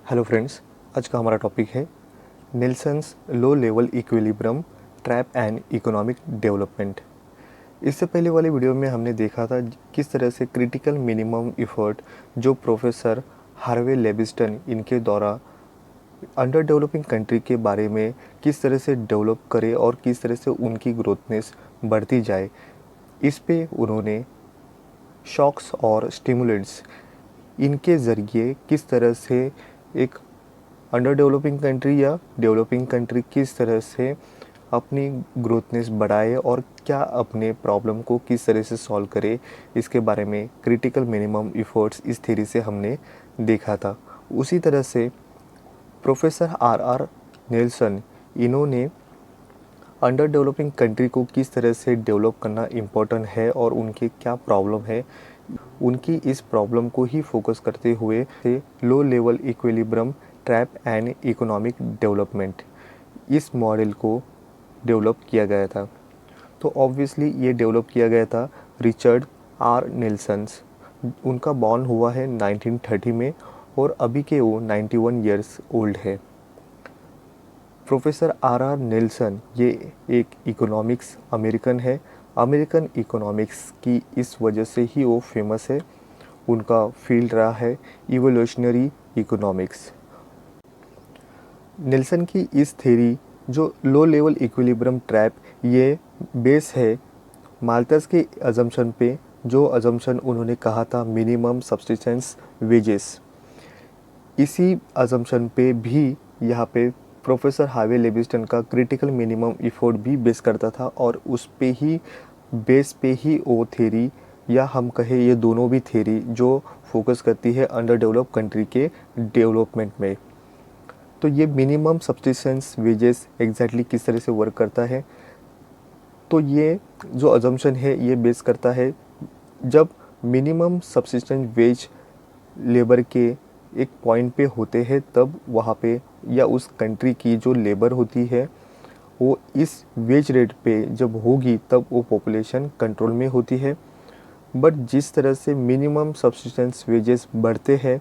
Hello friends, आज का हमारा टॉपिक है Nelson's low level equilibrium trap and economic development. इससे पहले वाले वीडियो में हमने देखा था किस तरह से क्रिटिकल मिनिमम एफर्ट जो प्रोफेसर हार्वे लेविस्टन इनके द्वारा अंडर डेवलपिंग कंट्री के बारे में किस तरह से डेवलप करे और किस तरह से उनकी ग्रोथनेस बढ़ती जाए। इस पे उन्होंने शॉक्स और स्टिमुलेंट्स इनके ज़रिए किस तरह से एक अंडर डेवलपिंग कंट्री या डेवलपिंग कंट्री किस तरह से अपनी ग्रोथनेस बढ़ाए और क्या अपने प्रॉब्लम को किस तरह से सॉल्व करे, इसके बारे में क्रिटिकल मिनिमम एफर्ट्स इस थ्योरी से हमने देखा था। उसी तरह से प्रोफेसर आर आर नेल्सन इन्होंने अंडर डेवलपिंग कंट्री को किस तरह से डेवलप करना इम्पोर्टेंट है और उनके क्या प्रॉब्लम है, उनकी इस प्रॉब्लम को ही फोकस करते हुए से लो level equilibrium trap and economic development इस मॉडल को डेवलप किया गया था। तो ऑब्वियसली ये डेवलप किया गया था रिचर्ड आर नेल्सन्स। उनका बॉर्न हुआ है 1930 में और अभी के वो 91 ईयर्स ओल्ड है। प्रोफेसर आर आर नेल्सन ये एक इकोनॉमिक्स अमेरिकन है। अमेरिकन इकोनॉमिक्स की इस वजह से ही वो फेमस है। उनका फील्ड रहा है इवोल्यूशनरी इकोनॉमिक्स। नेल्सन की इस थ्योरी जो लो लेवल इक्विलिब्रियम ट्रैप ये बेस है माल्थस के अजम्पशन पे, जो अजम्पशन उन्होंने कहा था मिनिमम सब्सिस्टेंस वेजेस। इसी अजम्पशन पे भी यहाँ पे प्रोफेसर हार्वे लेविस्टन का क्रिटिकल मिनिमम एफर्ट भी बेस करता था और उस पे ही बेस पे ही वो थ्योरी या हम कहें ये दोनों भी थ्योरी जो फोकस करती है अंडर डेवलप कंट्री के डेवलपमेंट में। तो ये मिनिमम सब्सिस्टेंस वेजेस एग्जैक्टली किस तरह से वर्क करता है, तो ये जो अजम्पशन है ये बेस करता है जब मिनिमम सब्सिस्टेंस वेज लेबर के एक पॉइंट पे होते हैं तब वहाँ पे या उस कंट्री की जो लेबर होती है वो इस वेज रेट पे जब होगी तब वो पॉपुलेशन कंट्रोल में होती है। बट जिस तरह से मिनिमम सब्सिस्टेंस वेजेस बढ़ते हैं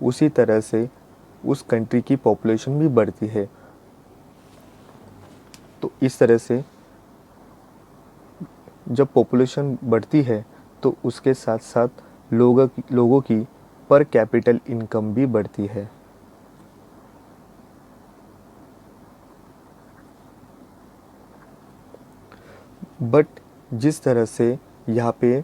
उसी तरह से उस कंट्री की पॉपुलेशन भी बढ़ती है। तो इस तरह से जब पॉपुलेशन बढ़ती है तो उसके साथ साथ लोगों की पर कैपिटल इनकम भी बढ़ती है। बट जिस तरह से यहाँ पे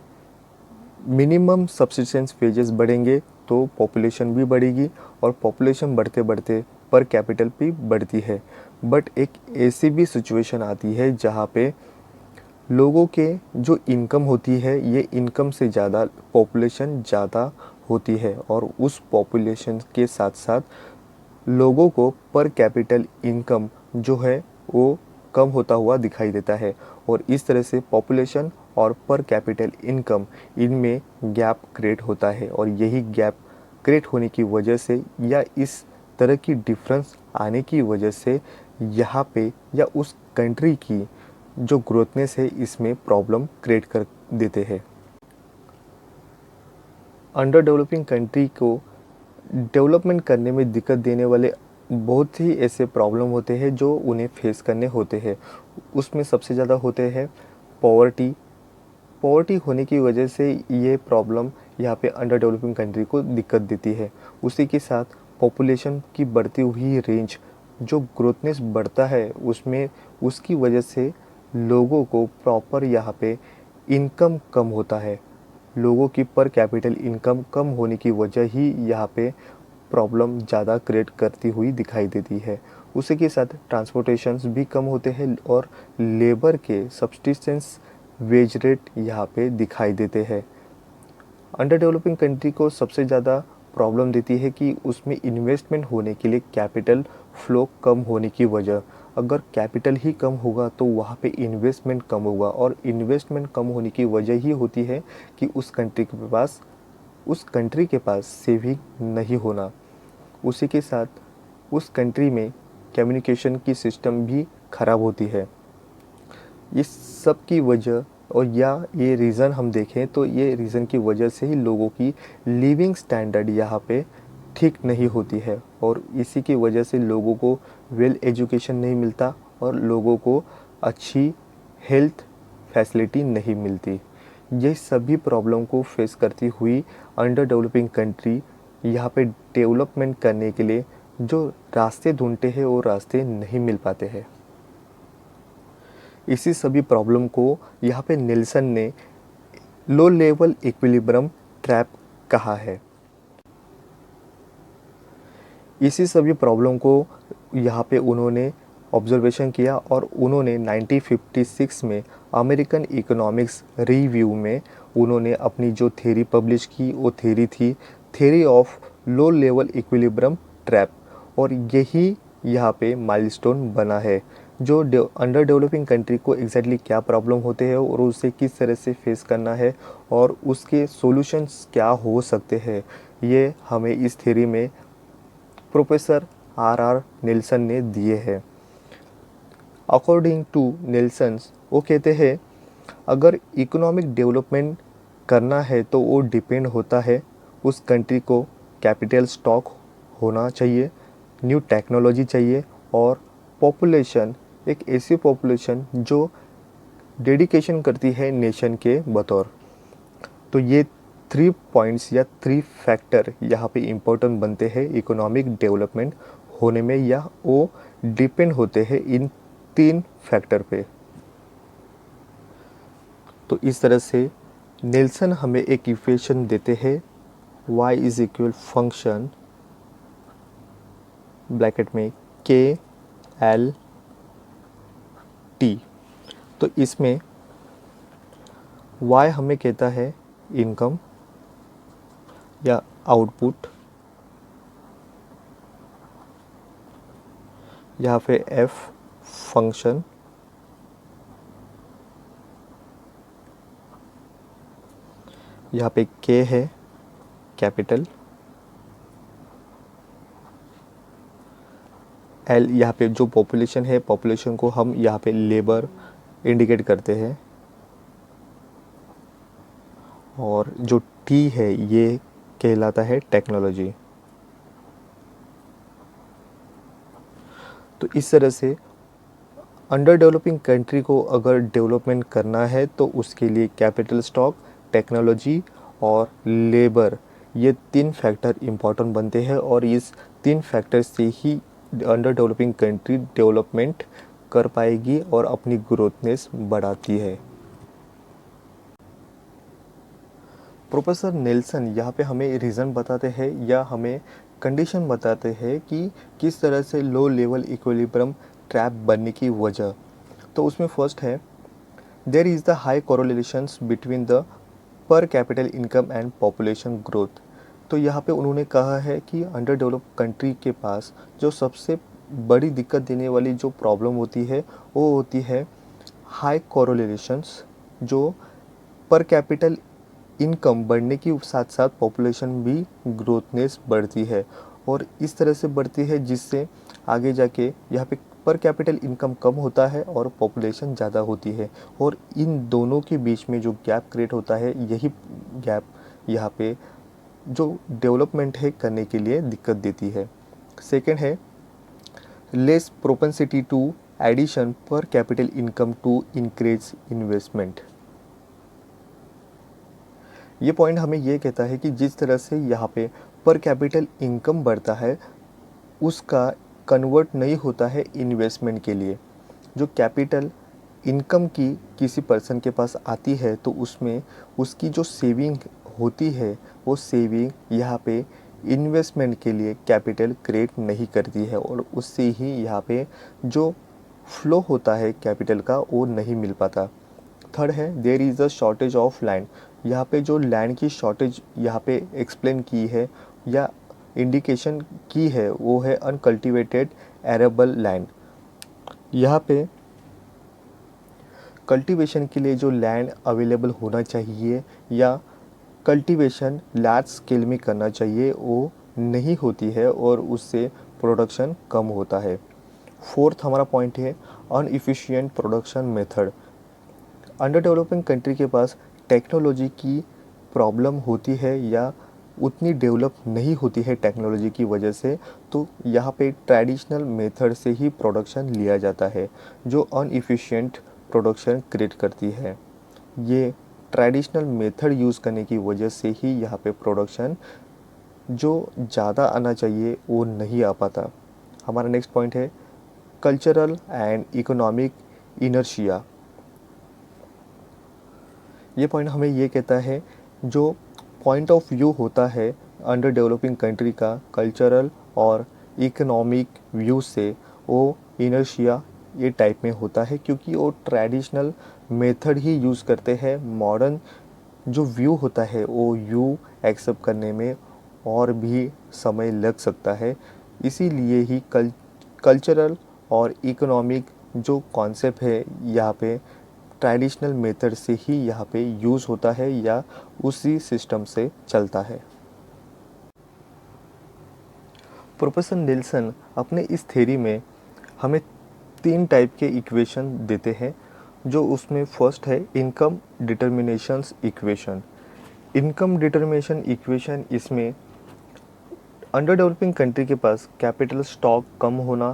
मिनिमम सब्सिस्टेंस वेजेस बढ़ेंगे तो पॉपुलेशन भी बढ़ेगी और पॉपुलेशन बढ़ते बढ़ते पर कैपिटल भी बढ़ती है। बट एक ऐसी भी सिचुएशन आती है जहाँ पे लोगों के जो इनकम होती है ये इनकम से ज़्यादा पॉपुलेशन ज़्यादा होती है और उस पॉपुलेशन के साथ साथ लोगों को पर कैपिटल इनकम जो है वो कम होता हुआ दिखाई देता है और इस तरह से पॉपुलेशन और पर कैपिटल इनकम इनमें गैप क्रिएट होता है और यही गैप क्रिएट होने की वजह से या इस तरह की डिफरेंस आने की वजह से यहाँ पे या उस कंट्री की जो ग्रोथनेस है इसमें प्रॉब्लम क्रिएट कर देते हैं। अंडर डेवलपिंग कंट्री को डेवलपमेंट करने में दिक्कत देने वाले बहुत ही ऐसे प्रॉब्लम होते हैं जो उन्हें फेस करने होते हैं। उसमें सबसे ज़्यादा होते हैं पॉवर्टी। पॉवर्टी होने की वजह से ये प्रॉब्लम यहाँ पे अंडर डेवलपिंग कंट्री को दिक्कत देती है। उसी के साथ पॉपुलेशन की बढ़ती हुई रेंज, जो ग्रोथनेस बढ़ता है उसमें उसकी वजह से लोगों को प्रॉपर यहाँ पे इनकम कम होता है। लोगों की पर कैपिटल इनकम कम होने की वजह ही यहाँ पे प्रॉब्लम ज़्यादा क्रिएट करती हुई दिखाई देती है। उसी के साथ ट्रांसपोर्टेशंस भी कम होते हैं और लेबर के सब्सिस्टेंस वेज रेट यहाँ पे दिखाई देते हैं। अंडर डेवलपिंग कंट्री को सबसे ज़्यादा प्रॉब्लम देती है कि उसमें इन्वेस्टमेंट होने के लिए कैपिटल फ्लो कम होने की वजह। अगर कैपिटल ही कम होगा तो वहाँ पे इन्वेस्टमेंट कम होगा और इन्वेस्टमेंट कम होने की वजह ही होती है कि उस कंट्री के पास सेविंग नहीं होना। उसी के साथ उस कंट्री में कम्युनिकेशन की सिस्टम भी ख़राब होती है। इस सब की वजह और या ये रीज़न हम देखें तो ये रीज़न की वजह से ही लोगों की लिविंग स्टैंडर्ड यहाँ पे ठीक नहीं होती है और इसी की वजह से लोगों को वेल एजुकेशन नहीं मिलता और लोगों को अच्छी हेल्थ फैसिलिटी नहीं मिलती। ये सभी प्रॉब्लम को फेस करती हुई अंडर डेवलपिंग कंट्री यहाँ पे डेवलपमेंट करने के लिए जो रास्ते ढूंढते हैं वो रास्ते नहीं मिल पाते हैं। इसी सभी प्रॉब्लम को यहाँ पे नेल्सन ने लो लेवल इक्विलिब्रियम ट्रैप कहा है। इसी सभी प्रॉब्लम को यहाँ पे उन्होंने ऑब्जर्वेशन किया और उन्होंने 1956 में अमेरिकन इकोनॉमिक्स रिव्यू में उन्होंने अपनी जो थ्योरी पब्लिश की वो थ्योरी थी theory of low level equilibrium trap, और यही यहाँ पे माइलस्टोन बना है जो अंडर डेवलपिंग कंट्री को एग्जैक्टली क्या प्रॉब्लम होते हैं और उसे किस तरह से फेस करना है और उसके सॉल्यूशंस क्या हो सकते हैं, ये हमें इस थ्योरी में प्रोफेसर आर नेल्सन ने दिए हैं। अकॉर्डिंग टू नेल्सन्स वो कहते हैं अगर इकोनॉमिक डेवलपमेंट करना है तो वो डिपेंड होता है उस कंट्री को कैपिटल स्टॉक होना चाहिए, न्यू टेक्नोलॉजी चाहिए और पॉपुलेशन, एक ऐसी पॉपुलेशन जो डेडिकेशन करती है नेशन के बतौर। तो ये 3 पॉइंट्स या 3 फैक्टर यहाँ पे इम्पोर्टेंट बनते हैं इकोनॉमिक डेवलपमेंट होने में, या वो डिपेंड होते हैं इन 3 फैक्टर पे। तो इस तरह से नेल्सन हमें एक इक्वेशन देते हैं y is equal function bracket में k l t। तो इसमें y हमें कहता है इनकम या आउटपुट, यहाँ पे f फंक्शन, यहाँ पे k है कैपिटल, l यहाँ पे जो पॉपुलेशन है पॉपुलेशन को हम यहाँ पे लेबर इंडिकेट करते हैं, और जो t है ये कहलाता है टेक्नोलॉजी। तो इस तरह से अंडर डेवलपिंग कंट्री को अगर डेवलपमेंट करना है तो उसके लिए कैपिटल स्टॉक, टेक्नोलॉजी और लेबर, ये 3 फैक्टर इम्पॉर्टेंट बनते हैं और इस 3 फैक्टर से ही अंडर डेवलपिंग कंट्री डेवलपमेंट कर पाएगी और अपनी ग्रोथनेस बढ़ाती है। प्रोफेसर नेल्सन यहाँ पे हमें रीज़न बताते हैं या हमें कंडीशन बताते हैं कि किस तरह से लो लेवल इक्विलिब्रियम ट्रैप बनने की वजह। तो उसमें फर्स्ट है there is the high correlations between the per capital income and population growth. तो यहाँ पे उन्होंने कहा है कि अंडर डेवलप कंट्री के पास जो सबसे बड़ी दिक्कत देने वाली जो प्रॉब्लम होती है वो होती है हाई कोरिलेशंस, जो पर कैपिटल इनकम बढ़ने के साथ साथ पॉपुलेशन भी ग्रोथनेस बढ़ती है और इस तरह से बढ़ती है जिससे आगे जाके यहाँ पे पर कैपिटल इनकम कम होता है और पॉपुलेशन ज़्यादा होती है और इन दोनों के बीच में जो गैप क्रिएट होता है यही गैप यहाँ पे जो डेवलपमेंट है करने के लिए दिक्कत देती है। सेकंड है less propensity to addition per capital income to increase investment. ये पॉइंट हमें ये कहता है कि जिस तरह से यहाँ पे पर कैपिटल इनकम बढ़ता है उसका कन्वर्ट नहीं होता है इन्वेस्टमेंट के लिए। जो कैपिटल इनकम की किसी पर्सन के पास आती है तो उसमें उसकी जो सेविंग होती है वो सेविंग यहाँ पे इन्वेस्टमेंट के लिए कैपिटल क्रिएट नहीं करती है और उससे ही यहाँ पे जो फ्लो होता है कैपिटल का वो नहीं मिल पाता। थर्ड है there is a shortage of land. यहाँ पे जो लैंड की शॉर्टेज यहाँ पे एक्सप्लेन की है या इंडिकेशन की है वो है अनकल्टिवेटेड एरेबल लैंड। यहाँ पे कल्टीवेशन के लिए जो लैंड अवेलेबल होना चाहिए या कल्टीवेशन लार्ज स्केल में करना चाहिए वो नहीं होती है और उससे प्रोडक्शन कम होता है। फोर्थ हमारा पॉइंट है inefficient production method. Under developing country के पास टेक्नोलॉजी की प्रॉब्लम होती है या उतनी डेवलप नहीं होती है टेक्नोलॉजी की वजह से, तो यहाँ पे ट्रेडिशनल मेथड से ही प्रोडक्शन लिया जाता है, जो अनइफिशिएंट प्रोडक्शन क्रिएट करती है। ये ट्रेडिशनल मेथड यूज़ करने की वजह से ही यहाँ पे प्रोडक्शन जो ज़्यादा आना चाहिए वो नहीं आ पाता। हमारा नेक्स्ट पॉइंट है कल्चरल एंड इकोनॉमिक इनर्शिया। ये पॉइंट हमें ये कहता है जो पॉइंट ऑफ व्यू होता है अंडर डेवलपिंग कंट्री का कल्चरल और इकोनॉमिक व्यू से, वो इनर्शिया ये टाइप में होता है क्योंकि वो ट्रेडिशनल मेथड ही यूज़ करते हैं। मॉडर्न जो व्यू होता है वो व्यू एक्सेप्ट करने में और भी समय लग सकता है। इसीलिए ही कल्चरल और इकोनॉमिक जो कॉन्सेप्ट है यहाँ पे ट्रेडिशनल मेथड से ही यहाँ पे यूज़ होता है या उसी सिस्टम से चलता है। प्रोफेसर नेल्सन अपने इस थ्योरी में हमें 3 टाइप के इक्वेशन देते हैं, जो उसमें फर्स्ट है income determinations equation. Income determination equation इसमें अंडर डेवलपिंग कंट्री के पास कैपिटल स्टॉक कम होना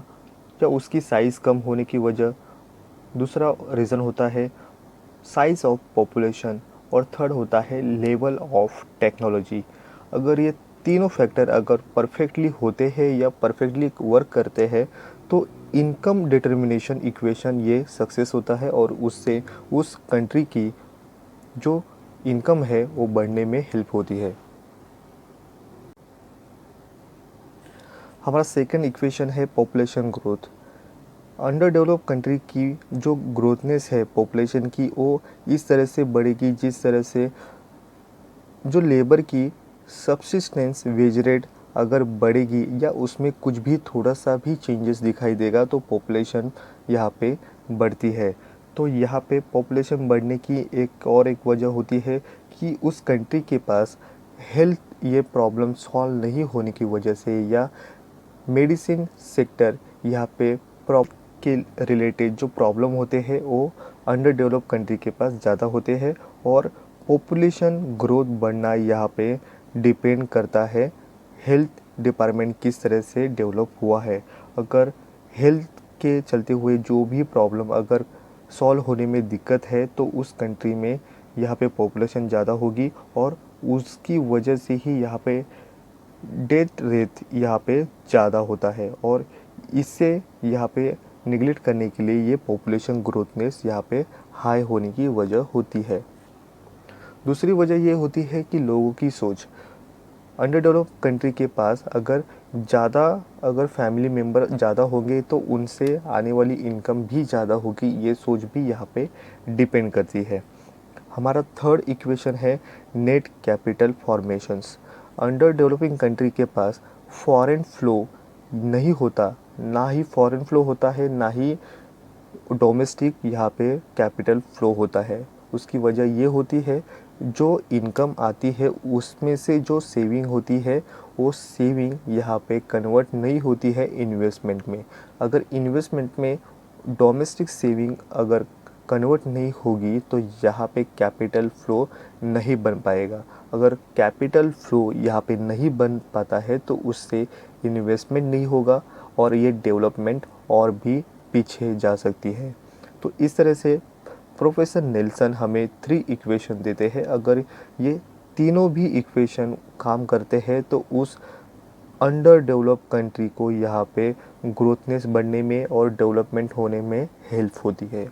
या उसकी साइज़ कम होने की वजह, दूसरा रीज़न होता है साइज़ ऑफ पॉपुलेशन और थर्ड होता है लेवल ऑफ टेक्नोलॉजी। अगर ये तीनों फैक्टर अगर परफेक्टली होते हैं या परफेक्टली वर्क करते हैं तो इनकम डिटर्मिनेशन इक्वेशन ये सक्सेस होता है और उससे उस कंट्री की जो इनकम है वो बढ़ने में हेल्प होती है। हमारा सेकंड इक्वेशन है population growth. Under develop country की जो ग्रोथनेस है पॉपुलेशन की वो इस तरह से बढ़ेगी जिस तरह से जो लेबर की सब्सिस्टेंस वेज रेट अगर बढ़ेगी या उसमें कुछ भी थोड़ा सा भी चेंजेस दिखाई देगा तो पॉपुलेशन यहाँ पे बढ़ती है। तो यहाँ पे पॉपुलेशन बढ़ने की एक वजह होती है कि उस कंट्री के पास हेल्थ ये प्रॉब्लम सॉल्व नहीं होने की वजह से या मेडिसिन सेक्टर यहाँ पे के रिलेटेड जो प्रॉब्लम होते हैं वो अंडर डेवलप कंट्री के पास ज़्यादा होते हैं और पॉपुलेशन ग्रोथ बढ़ना यहाँ पे डिपेंड करता है हेल्थ डिपार्टमेंट किस तरह से डेवलप हुआ है। अगर हेल्थ के चलते हुए जो भी प्रॉब्लम अगर सॉल्व होने में दिक्कत है तो उस कंट्री में यहाँ पे पॉपुलेशन ज़्यादा होगी और उसकी वजह से ही यहाँ पे डेथ रेट यहाँ पे ज़्यादा होता है और इससे यहाँ पे निगलेक्ट करने के लिए ये पॉपुलेशन ग्रोथनेस यहाँ पे हाई होने की वजह होती है। दूसरी वजह ये होती है कि लोगों की सोच। अंडर डेवलप कंट्री के पास अगर फैमिली मेम्बर ज़्यादा होंगे तो उनसे आने वाली इनकम भी ज़्यादा होगी, ये सोच भी यहाँ पे डिपेंड करती है। हमारा थर्ड इक्वेशन है net capital formations. Under developing country के पास फॉरेन फ्लो नहीं होता, ना ही फॉरेन फ्लो होता है ना ही डोमेस्टिक यहाँ पे कैपिटल फ्लो होता है। उसकी वजह ये होती है जो इनकम आती है उसमें से जो सेविंग होती है वो सेविंग यहाँ पे कन्वर्ट नहीं होती है इन्वेस्टमेंट में। अगर इन्वेस्टमेंट में डोमेस्टिक सेविंग अगर कन्वर्ट नहीं होगी तो यहाँ पे कैपिटल फ्लो नहीं बन पाएगा। अगर कैपिटल फ्लो यहाँ पे नहीं बन पाता है तो उससे इन्वेस्टमेंट नहीं होगा और ये डेवलपमेंट और भी पीछे जा सकती है। तो इस तरह से प्रोफेसर नेल्सन हमें 3 इक्वेशन देते हैं। अगर ये तीनों भी इक्वेशन काम करते हैं तो उस अंडर डेवलप कंट्री को यहाँ पे ग्रोथनेस बढ़ने में और डेवलपमेंट होने में हेल्प होती है।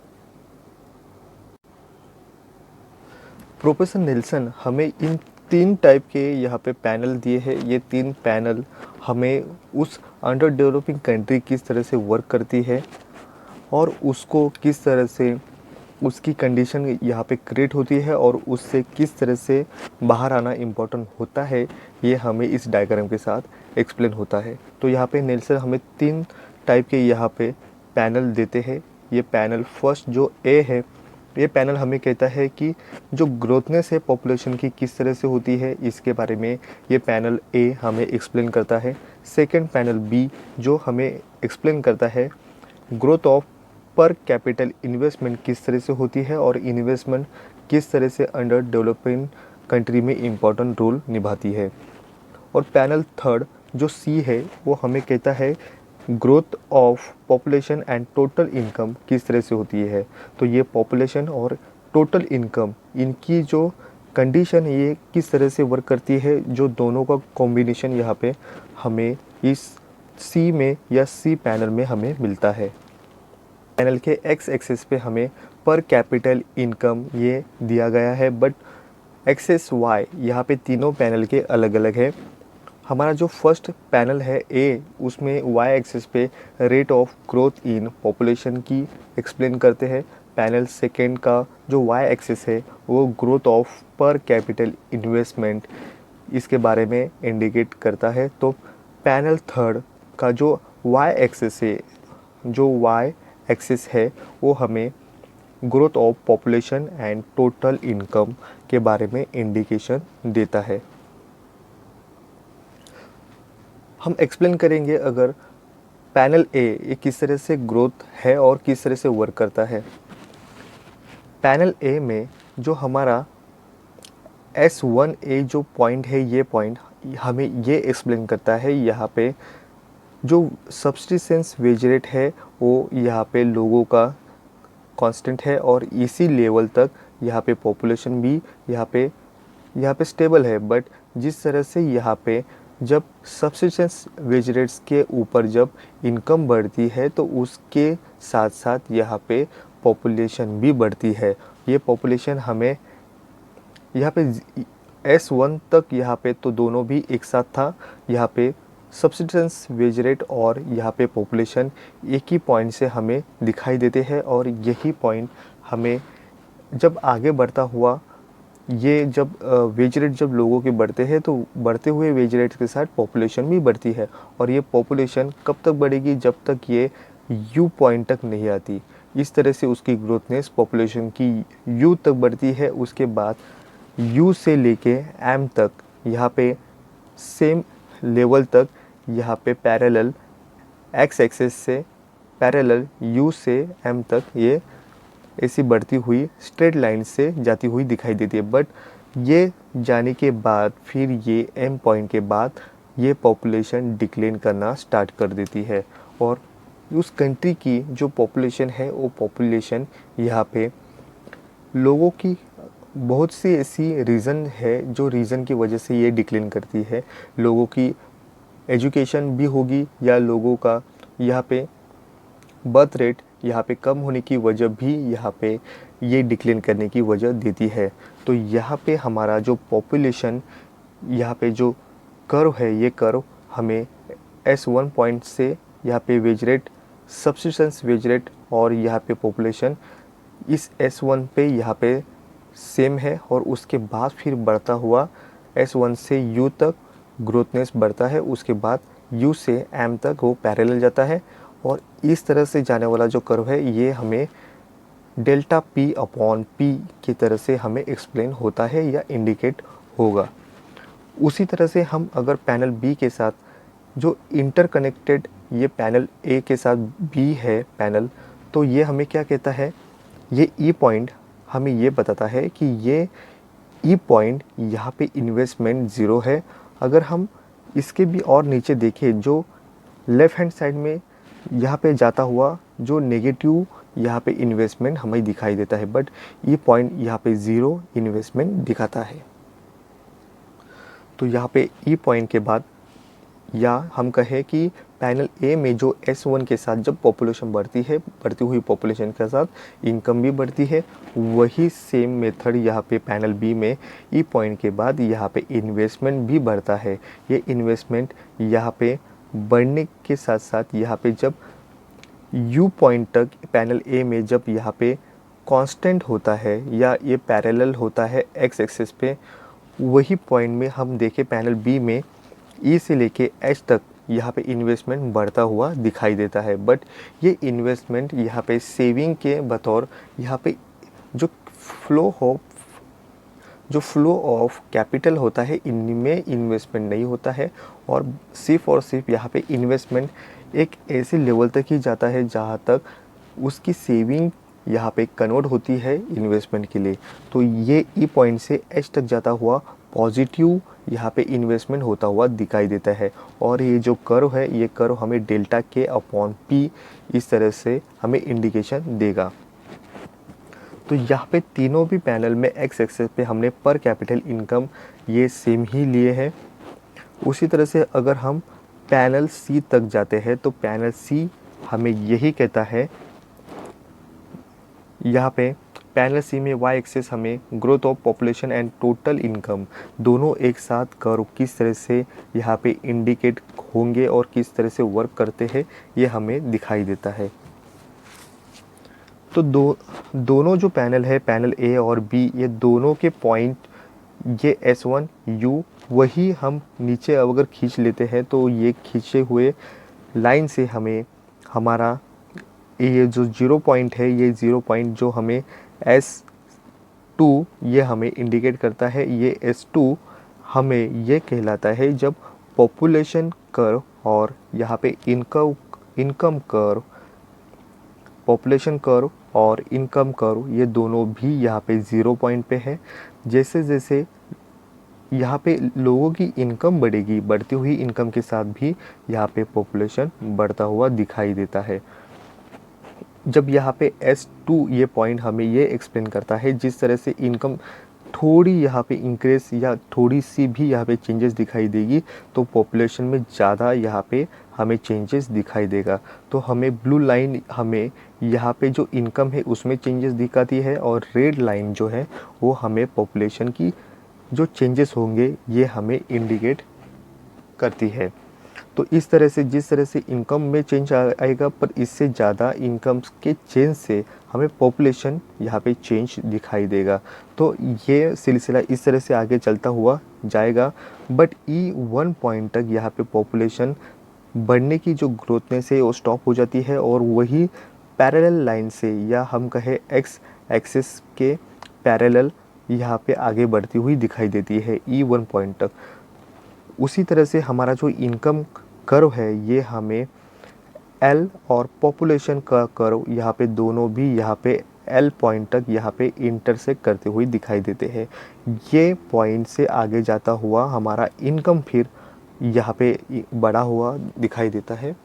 प्रोफेसर नेल्सन हमें इन 3 टाइप के यहाँ पे पैनल दिए हैं। ये 3 पैनल हमें उस अंडर डेवलपिंग कंट्री किस तरह से वर्क करती है और उसको किस तरह से उसकी कंडीशन यहाँ पे क्रिएट होती है और उससे किस तरह से बाहर आना इम्पोर्टेंट होता है, ये हमें इस डायग्राम के साथ एक्सप्लेन होता है। तो यहाँ पे नेल्सन हमें 3 टाइप के यहाँ पे पैनल देते हैं। ये पैनल फर्स्ट जो ए है, ये पैनल हमें कहता है कि जो ग्रोथनेस है पॉपुलेशन की किस तरह से होती है, इसके बारे में ये पैनल ए हमें एक्सप्लेन करता है। सेकंड पैनल बी जो हमें एक्सप्लेन करता है ग्रोथ ऑफ पर कैपिटल इन्वेस्टमेंट किस तरह से होती है और इन्वेस्टमेंट किस तरह से अंडर डेवलपिंग कंट्री में इम्पोर्टेंट रोल निभाती है। और पैनल थर्ड जो सी है वो हमें कहता है growth of population and total income किस तरह से होती है। तो ये पॉपुलेशन और टोटल इनकम इनकी जो कंडीशन है ये किस तरह से वर्क करती है, जो दोनों का कॉम्बिनेशन यहाँ पे हमें इस सी में या सी पैनल में हमें मिलता है। पैनल के एक्स एक्सिस पे हमें पर कैपिटल इनकम ये दिया गया है, बट एक्सेस वाई यहाँ पे तीनों पैनल के अलग अलग है। हमारा जो फर्स्ट पैनल है ए, उसमें वाई एक्सिस पे rate of growth in population की एक्सप्लेन करते हैं। पैनल सेकेंड का जो वाई एक्सिस है वो ग्रोथ ऑफ पर कैपिटल इन्वेस्टमेंट इसके बारे में इंडिकेट करता है। तो पैनल थर्ड का जो वाई एक्सिस है, जो वाई एक्सिस है वो हमें growth of population and total income के बारे में इंडिकेशन देता है। हम एक्सप्लेन करेंगे अगर पैनल ए ये किस तरह से ग्रोथ है और किस तरह से वर्क करता है। पैनल ए में जो हमारा S1A जो पॉइंट है, ये पॉइंट हमें ये एक्सप्लेन करता है यहाँ पे जो सब्सिस्टेंस वेज रेट है वो यहाँ पे लोगों का कांस्टेंट है और इसी लेवल तक यहाँ पे पॉपुलेशन भी यहाँ पे स्टेबल है। बट जिस तरह से यहाँ पे जब सब्सिस्टेंस वेज रेट्स के ऊपर जब इनकम बढ़ती है तो उसके साथ साथ यहाँ पे पॉपुलेशन भी बढ़ती है। ये पॉपुलेशन हमें यहाँ पे S1 तक यहाँ पे तो दोनों भी एक साथ था। यहाँ पे सब्सिस्टेंस वेज रेट और यहाँ पे पॉपुलेशन एक ही पॉइंट से हमें दिखाई देते हैं और यही पॉइंट हमें जब आगे बढ़ता हुआ ये जब वेज रेट जब लोगों के बढ़ते हैं तो बढ़ते हुए वेज रेट के साथ पॉपुलेशन भी बढ़ती है। और ये पॉपुलेशन कब तक बढ़ेगी, जब तक ये यू पॉइंट तक नहीं आती। इस तरह से उसकी ग्रोथनेस पॉपुलेशन की यू तक बढ़ती है। उसके बाद यू से लेके एम तक यहाँ पे सेम लेवल तक यहाँ पे पैरेलल एक्स एक्सिस से पैरेलल यू से एम तक ये ऐसी बढ़ती हुई स्ट्रेट लाइन से जाती हुई दिखाई देती है। बट ये जाने के बाद फिर ये एम पॉइंट के बाद ये पॉपुलेशन डिक्लेन करना स्टार्ट कर देती है और उस कंट्री की जो पॉपुलेशन है वो पॉपुलेशन यहाँ पे लोगों की बहुत सी ऐसी रीज़न है जो रीज़न की वजह से ये डिक्लेन करती है। लोगों की एजुकेशन भी होगी या लोगों का यहाँ पे बर्थ रेट यहाँ पे कम होने की वजह भी यहाँ पे ये डिक्लेन करने की वजह देती है। तो यहाँ पे हमारा जो पॉपुलेशन यहाँ पे जो कर्व है ये कर्व हमें S1 पॉइंट से यहाँ पे wage rate, subsistence wage rate और यहाँ पे पॉपुलेशन इस S1 पे यहाँ पे सेम है और उसके बाद फिर बढ़ता हुआ S1 से U तक ग्रोथनेस बढ़ता है। उसके बाद U से M तक वो पैरेलल जाता है और इस तरह से जाने वाला जो कर्व है ये हमें डेल्टा P अपॉन P की तरह से हमें एक्सप्लेन होता है या इंडिकेट होगा। उसी तरह से हम अगर पैनल B के साथ जो इंटरकनेक्टेड ये पैनल A के साथ B है पैनल, तो ये हमें क्या कहता है, ये E पॉइंट हमें ये बताता है कि ये E पॉइंट यहाँ पे इन्वेस्टमेंट ज़ीरो है। अगर हम इसके भी और नीचे देखें जो लेफ़्ट हैंड साइड में यहाँ पे जाता हुआ जो नेगेटिव यहाँ पे इन्वेस्टमेंट हमें दिखाई देता है, बट ये पॉइंट यहाँ पे ज़ीरो इन्वेस्टमेंट दिखाता है। तो यहाँ पे ई पॉइंट के बाद या हम कहें कि पैनल ए में जो S1 के साथ जब पॉपुलेशन बढ़ती है, बढ़ती हुई पॉपुलेशन के साथ इनकम भी बढ़ती है, वही सेम मेथड यहाँ पे पैनल बी में ई पॉइंट के बाद यहाँ पे इन्वेस्टमेंट भी बढ़ता है। ये इन्वेस्टमेंट यहाँ पे बढ़ने के साथ साथ यहाँ पे जब यू पॉइंट तक पैनल ए में जब यहाँ पे कांस्टेंट होता है या ये पैरेलल होता है एक्स एक्सिस पे, वही पॉइंट में हम देखें पैनल बी में ई से लेके एच तक यहाँ पे इन्वेस्टमेंट बढ़ता हुआ दिखाई देता है। बट ये इन्वेस्टमेंट यहाँ पे सेविंग के बतौर यहाँ पे जो फ्लो ऑफ कैपिटल होता है इनमें इन्वेस्टमेंट नहीं होता है और सिर्फ यहाँ पे इन्वेस्टमेंट एक ऐसे लेवल तक ही जाता है जहाँ तक उसकी सेविंग यहाँ पे कन्वर्ट होती है इन्वेस्टमेंट के लिए। तो ये ई पॉइंट से एच तक जाता हुआ पॉजिटिव यहाँ पे इन्वेस्टमेंट होता हुआ दिखाई देता है। और ये जो कर्व है, ये कर्व हमें डेल्टा के अपॉन पी इस तरह से हमें इंडिकेशन देगा। तो यहाँ पे तीनों भी पैनल में एक्स एक्सेस पे हमने पर कैपिटल इनकम ये सेम ही लिए हैं। उसी तरह से अगर हम पैनल सी तक जाते हैं तो पैनल सी हमें यही कहता है, यहाँ पे पैनल सी में वाई एक्सेस हमें growth of population and total income दोनों एक साथ कर्व किस तरह से यहाँ पे इंडिकेट होंगे और किस तरह से वर्क करते हैं ये हमें दिखाई देता है। तो दोनों जो पैनल है, पैनल ए और बी, ये दोनों के पॉइंट ये S1 U वही हम नीचे अगर खींच लेते हैं तो ये खींचे हुए लाइन से हमें हमारा ये जो 0 पॉइंट है, ये 0 पॉइंट जो हमें S2 ये हमें इंडिकेट करता है, ये S2 हमें ये कहलाता है जब पॉपुलेशन कर्व और यहाँ पे इनकम कर्व, पॉपुलेशन कर्व और इनकम कर्व ये दोनों भी यहाँ पे 0 पॉइंट पे है। जैसे जैसे यहाँ पे लोगों की इनकम बढ़ेगी, बढ़ती हुई इनकम के साथ भी यहाँ पे पॉपुलेशन बढ़ता हुआ दिखाई देता है। जब यहाँ पे S2 ये पॉइंट हमें ये एक्सप्लेन करता है जिस तरह से इनकम थोड़ी यहाँ पे इंक्रीज या थोड़ी सी भी यहाँ पे चेंजेस दिखाई देगी तो पॉपुलेशन में ज़्यादा यहाँ पे हमें चेंजेस दिखाई देगा। तो हमें ब्लू लाइन हमें यहाँ पे जो इनकम है उसमें चेंजेस दिखाती है और रेड लाइन जो है वो हमें पॉपुलेशन की जो चेंजेस होंगे ये हमें इंडिकेट करती है। तो इस तरह से जिस तरह से इनकम में चेंज आएगा पर इससे ज़्यादा इनकम के चेंज से हमें पॉपुलेशन यहाँ पे चेंज दिखाई देगा। तो ये सिलसिला इस तरह से आगे चलता हुआ जाएगा। बट E1 पॉइंट तक यहाँ पे पॉपुलेशन बढ़ने की जो ग्रोथनेस है वो स्टॉप हो जाती है और वही पैरेलल लाइन से या हम कहें एक्स एक्सिस के पैरेलल यहाँ पे आगे बढ़ती हुई दिखाई देती है E1 पॉइंट तक। उसी तरह से हमारा जो इनकम कर्व है ये हमें L और पॉपुलेशन का कर्व यहाँ पे दोनों भी यहाँ पे L पॉइंट तक यहाँ पे इंटरसेक्ट करते हुए दिखाई देते हैं। ये पॉइंट से आगे जाता हुआ हमारा इनकम फिर यहाँ पे बड़ा हुआ दिखाई देता है।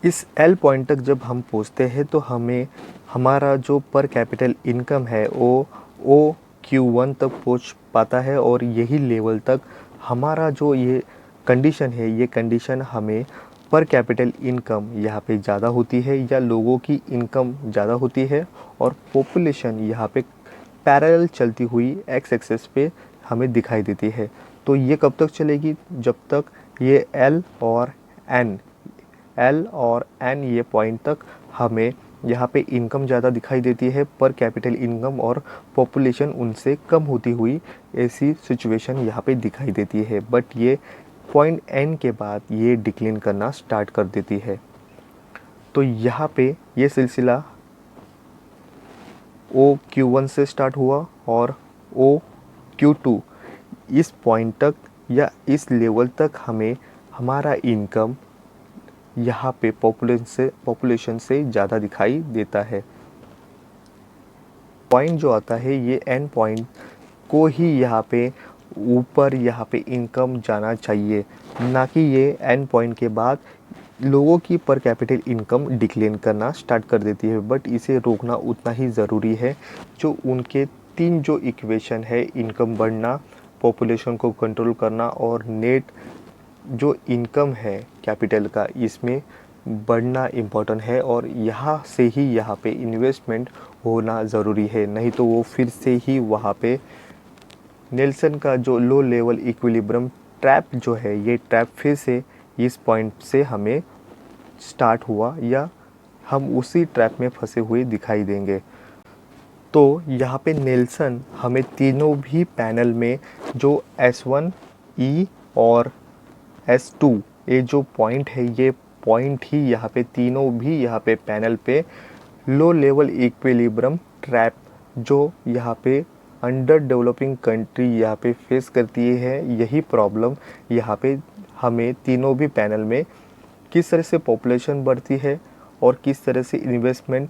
इस L पॉइंट तक जब हम पहुँचते हैं तो हमें हमारा जो पर कैपिटल इनकम है वो OQ1 तक पहुँच पाता है और यही लेवल तक हमारा जो ये कंडीशन है, ये कंडीशन हमें पर कैपिटल इनकम यहाँ पे ज़्यादा होती है या लोगों की इनकम ज़्यादा होती है और पॉपुलेशन यहाँ पे पैरेलल चलती हुई एक्स एक्सेस पे हमें दिखाई देती है। तो ये कब तक चलेगी? जब तक ये L और N ये पॉइंट तक हमें यहाँ पे इनकम ज़्यादा दिखाई देती है, पर कैपिटल इनकम और पॉपुलेशन उनसे कम होती हुई ऐसी सिचुएशन यहाँ पे दिखाई देती है। बट ये पॉइंट N के बाद ये डिक्लाइन करना स्टार्ट कर देती है। तो यहाँ पे ये सिलसिला OQ1 से स्टार्ट हुआ और OQ2 इस पॉइंट तक या इस लेवल तक हमें हमारा इनकम यहाँ पे पॉपुलेशन से ज़्यादा दिखाई देता है। पॉइंट जो आता है ये N पॉइंट को ही यहाँ पे ऊपर यहाँ पे इनकम जाना चाहिए, ना कि ये N पॉइंट के बाद लोगों की पर कैपिटल इनकम डिक्लाइन करना स्टार्ट कर देती है। बट इसे रोकना उतना ही ज़रूरी है जो उनके तीन जो इक्वेशन है, इनकम बढ़ना, पॉपुलेशन को कंट्रोल करना और नेट जो इनकम है कैपिटल का इसमें बढ़ना इम्पोर्टेंट है और यहाँ से ही यहाँ पे इन्वेस्टमेंट होना ज़रूरी है। नहीं तो वो फिर से ही वहाँ पे नेल्सन का जो लो लेवल इक्विलिब्रियम ट्रैप जो है, ये ट्रैप फिर से इस पॉइंट से हमें स्टार्ट हुआ या हम उसी ट्रैप में फंसे हुए दिखाई देंगे। तो यहाँ पे नेल्सन हमें तीनों भी पैनल में जो S1 E और S2 ये जो पॉइंट है, ये पॉइंट ही यहाँ पे तीनों भी यहाँ पे पैनल पे लो लेवल इक्विलिब्रियम ट्रैप जो यहाँ पे अंडर डेवलपिंग कंट्री यहाँ पे फेस करती है, यही प्रॉब्लम यहाँ पे हमें तीनों भी पैनल में किस तरह से पॉपुलेशन बढ़ती है और किस तरह से इन्वेस्टमेंट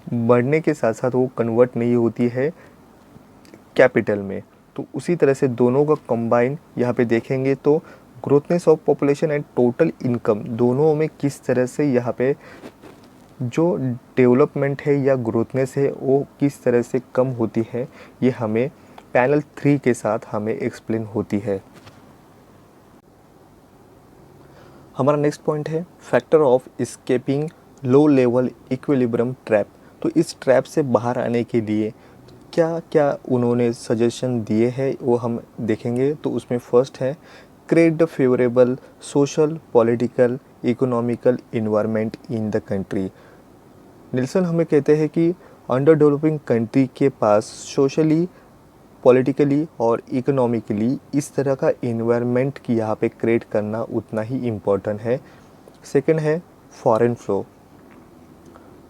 बढ़ने के साथ साथ वो कन्वर्ट नहीं होती है कैपिटल में। तो उसी तरह से दोनों का कंबाइन यहाँ पे देखेंगे तो growthness of population and total income दोनों में किस तरह से यहाँ पे जो डेवलपमेंट है या ग्रोथनेस है वो किस तरह से कम होती है, ये हमें पैनल 3 के साथ हमें एक्सप्लेन होती है। हमारा नेक्स्ट पॉइंट है factor of escaping low level equilibrium trap. तो इस ट्रैप से बाहर आने के लिए क्या क्या उन्होंने सजेशन दिए हैं वो हम देखेंगे। तो उसमें फर्स्ट है create the favourable social political economical environment in the country. Nelson हमें कहते हैं कि अंडर डेवलपिंग कंट्री के पास सोशली पॉलिटिकली और इकोनॉमिकली इस तरह का इन्वायरमेंट की यहाँ पे क्रिएट करना उतना ही इम्पोर्टेंट है। सेकंड है फॉरेन फ्लो।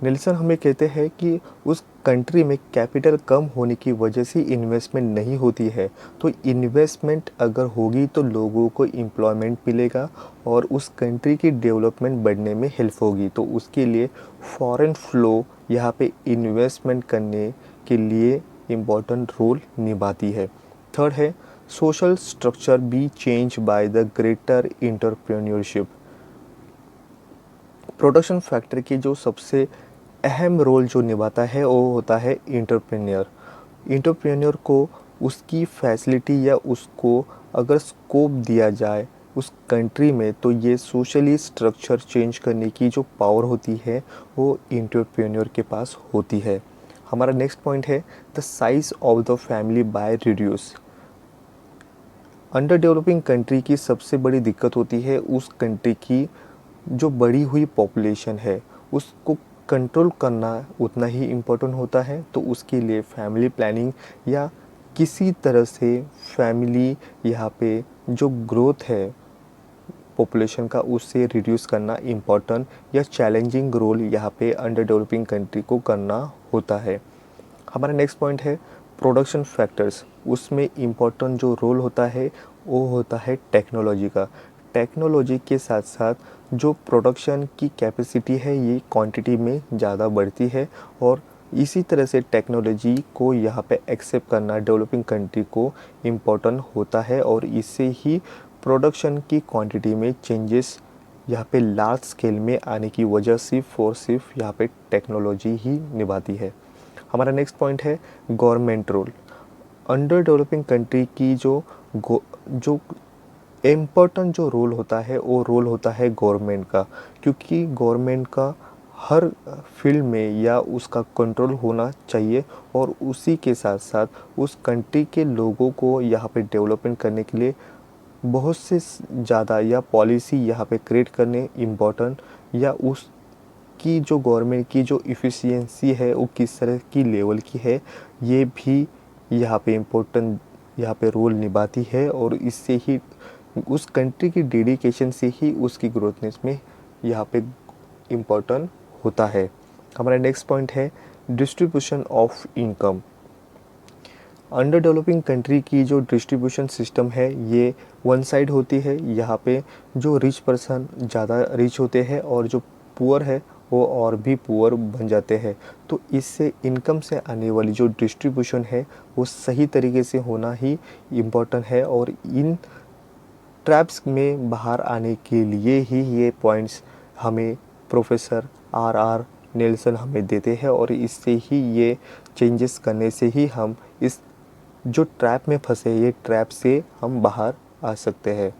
निल्सन हमें कहते हैं कि उस कंट्री में कैपिटल कम होने की वजह से इन्वेस्टमेंट नहीं होती है, तो इन्वेस्टमेंट अगर होगी तो लोगों को एम्प्लॉयमेंट मिलेगा और उस कंट्री की डेवलपमेंट बढ़ने में हेल्प होगी। तो उसके लिए फॉरेन फ्लो यहाँ पे इन्वेस्टमेंट करने के लिए इम्पोर्टेंट रोल निभाती है। थर्ड है social structure B change by the greater entrepreneurship. Production factor की जो सबसे अहम रोल जो निभाता है वो होता है एंटरप्रेन्योर। एंटरप्रेन्योर को उसकी फैसिलिटी या उसको अगर स्कोप दिया जाए उस कंट्री में तो ये सोशली स्ट्रक्चर चेंज करने की जो पावर होती है वो एंटरप्रेन्योर के पास होती है। हमारा नेक्स्ट पॉइंट है the size of the family by reduce. Under developing country की सबसे बड़ी दिक्कत होती है उस कंट्री की जो बढ़ी हुई पॉपुलेशन है उसको कंट्रोल करना उतना ही इम्पोर्टेंट होता है। तो उसके लिए फैमिली प्लानिंग या किसी तरह से फैमिली यहाँ पे जो ग्रोथ है पॉपुलेशन का उससे रिड्यूस करना इम्पोर्टेंट या चैलेंजिंग रोल यहाँ पे अंडर डेवलपिंग कंट्री को करना होता है। हमारा नेक्स्ट पॉइंट है प्रोडक्शन फैक्टर्स। उसमें इम्पोर्टेंट जो रोल होता है वो होता है टेक्नोलॉजी का। टेक्नोलॉजी के साथ साथ जो प्रोडक्शन की कैपेसिटी है ये क्वांटिटी में ज़्यादा बढ़ती है और इसी तरह से टेक्नोलॉजी को यहाँ पे एक्सेप्ट करना डेवलपिंग कंट्री को इम्पोर्टेंट होता है और इससे ही प्रोडक्शन की क्वांटिटी में चेंजेस यहाँ पे लार्ज स्केल में आने की वजह सिर्फ यहाँ पे टेक्नोलॉजी ही निभाती है। हमारा नेक्स्ट पॉइंट है government role. Under developing country की जो इम्पोर्टेंट जो रोल होता है वो रोल होता है गवर्नमेंट का, क्योंकि गवर्नमेंट का हर फील्ड में या उसका कंट्रोल होना चाहिए और उसी के साथ साथ उस कंट्री के लोगों को यहाँ पे डेवलपमेंट करने के लिए बहुत से ज़्यादा या पॉलिसी यहाँ पे क्रिएट करने इम्पोर्टेंट या उसकी जो गवर्नमेंट की जो इफ़िशियंसी है वो किस तरह की लेवल की है ये भी यहाँ पे इम्पोर्टेंट यहाँ पे रोल निभाती है और इससे ही उस कंट्री की डेडिकेशन से ही उसकी ग्रोथनेस में यहाँ पे इम्पोर्टेंट होता है। हमारा नेक्स्ट पॉइंट है distribution of income. Under developing country की जो डिस्ट्रीब्यूशन सिस्टम है ये वन साइड होती है। यहाँ पे जो रिच पर्सन ज़्यादा रिच होते हैं और जो पुअर है वो और भी पुअर बन जाते हैं। तो इससे इनकम से आने वाली जो डिस्ट्रीब्यूशन है वो सही तरीके से होना ही इम्पोर्टेंट है और इन ट्रैप्स में बाहर आने के लिए ही ये पॉइंट्स हमें प्रोफेसर आर नेल्सन हमें देते हैं और इससे ही ये चेंजेस करने से ही हम इस जो ट्रैप में फंसे ये ट्रैप से हम बाहर आ सकते हैं।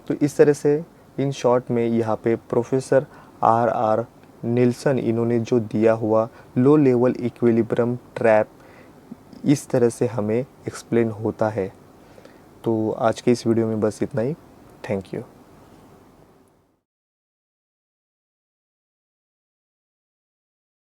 तो इस तरह से इन शॉर्ट में यहाँ पे प्रोफेसर आर नेल्सन इन्होंने जो दिया हुआ लो लेवल इक्विलिब्रियम ट्रैप इस तरह से हमें एक्सप्लेन होता है। तो आज के इस वीडियो में बस इतना ही। Thank you.